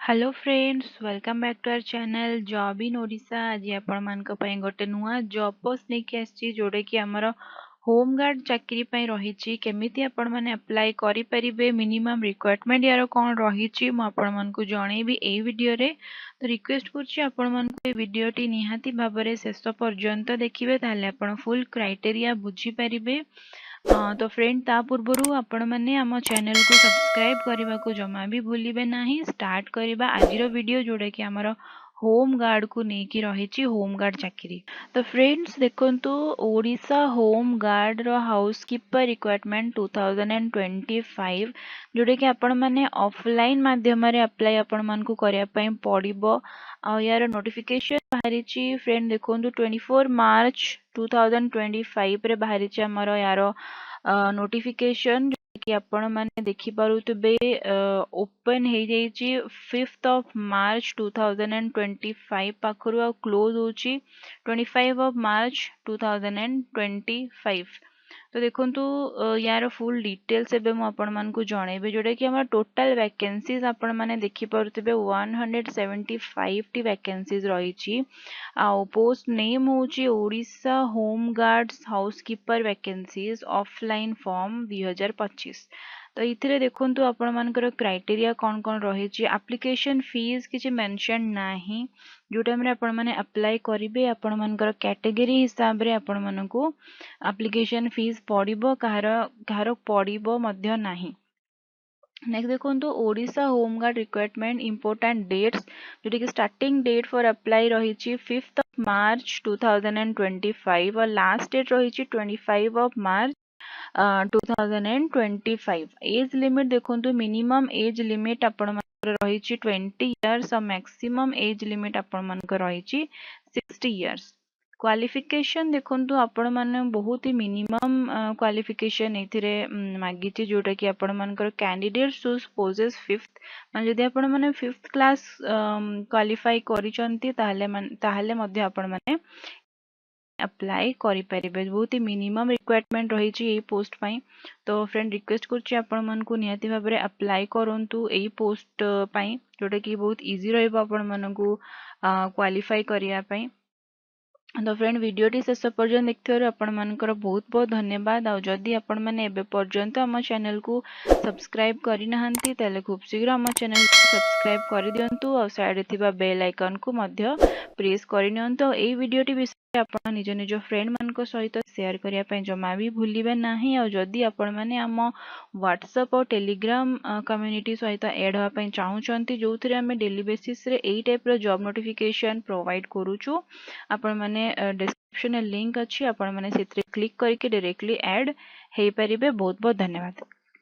Hello friends, welcome back to our channel job in Odisha. आज आपण मानक पई गोटे नुआ जॉब पोस्ट लेके आछि जोडे कि हमर होम गार्ड चाकरी पई रहिछि। केमिति आपण माने अप्लाई करि परिबे, मिनिमम रिक्वायरमेंट यार कोन रहिछि म आपण मानकु जणेबी एई वीडियो रे। तो रिक्वेस्ट करछि आपण मानकु ए वीडियो टी निहाती भाबरे शेष पर्यंत देखिबे, ताले आपण फुल क्राइटेरिया बुझी परिबे। तो फ्रेंड ता पूर्वरु आपण माने आम चैनल को सब्सक्राइब करने को जमा भी भूलिबे नाही। स्टार्ट करिबा आजिर वीडियो जोड़े कि हमर होम गार्ड को नेकी रहिछि होम गार्ड चाकरी। तो फ्रेंड्स देखंतु, ओडिशा होम गार्ड रो हाउसकीपर रिक्वायरमेंट 2025 जोड़े कि आपण माने ऑफलाइन माध्यम रे अप्लाई आपण मान को करिया पई पड़िबो। आ यार नोटिफिकेशन बाहरिछि फ्रेंड देखंतु 24 मार्च 2025 रे बाहरिछि हमर यार नोटिफिकेशन कि आपण माने देखि पारुतबे। ओपन हे जाइछि 5th of March 2025 पाखरु uh close होछि 25 ऑफ मार्च 2025। तो देखंतु यार फुल डिटेल्स एबे मु आपण मान को जणेबे, जोडे कि हमर टोटल वैकेंसीज आपण माने देखि पारुतबे 175 टी वैकेंसीज रहिछि। आ पोस्ट नेम होछि Odisha home guards housekeeper vacancies offline form 2025। तो इथिरे देखंतु आपण मानकर क्राइटेरिया कोन कोन रहिछि। एप्लीकेशन फीस किछि मेंशन नाही। जो टाइम रे आपण माने अप्लाई करिवे आपण मानकर कैटेगरी हिसाब रे आपण मानकु एप्लीकेशन फीस पड़िबो, कहार पड़िबो मध्य नाही। नेक्स्ट देखो Odisha home guard requirement important dates, जोटा कि स्टार्टिंग डेट फॉर अप्लाई रही 5th ऑफ मार्च 2025 और लास्ट डेट रही 25 ऑफ मार्च 2025। एज लिमिट देखो, मिनिमम एज लिमिट आपण रही 20 इयर्स और मैक्सिमम एज लिमिट आपण रही 60 इयर्स। क्वालिफिकेशन देखंतु आपण माने बहुत ही मिनिमम क्वालिफिकेशन एथिरे मागिछि, जोटा कि आपण मानकर कैंडिडेट शुड पोजेस 5th माने जदि आपण माने 5th क्लास क्वालिफाई करिसंती ताहले मध्य आपण माने अप्लाई करि परिबे। बहुत ही मिनिमम रिक्वायरमेंट रही ए पोस्ट पई। तो फ्रेंड रिक्वेस्ट करछि आपण मानकु निहाती भाबरे अप्लाई करंतु ए पोस्ट पई, जोटा कि बहुत इजी रहइबो आपण मानकु क्वालिफाई करिया पई। तो फ्रेंड वीडियोटी शेष पर्यंत देखिथारु आपण मानकर बहुत बहुत धन्यवाद। आ जदि आपण माने एबे पर्यंत हम चैनल को सब्सक्राइब करि नहंती ताले खूब शीघ्र हम चैनल को सब्सक्राइब करि दियंतु और साइड थिबा बेल आइकन को मध्य प्रेस करि नियंतु। एई वीडियोटी विषय आपण निज निज फ्रेंड मानक सहित शेयर करिया पय जमा भी भूलिबे नाही। और जदि आपण माने हम व्हाट्सएप और टेलीग्राम कम्युनिटी सहित ऐड होआ पय चाहुचंती, जोथिरे हम डेली बेसिस रे एई टाइप रो जॉब नोटिफिकेशन प्रोवाइड करूछु। आपण माने डिस्क्रिप्शन लिंक अच्छी, आपण माने सेत्रे क्लिक करके डायरेक्टली ऐड हे परिबे। बहुत बहुत धन्यवाद।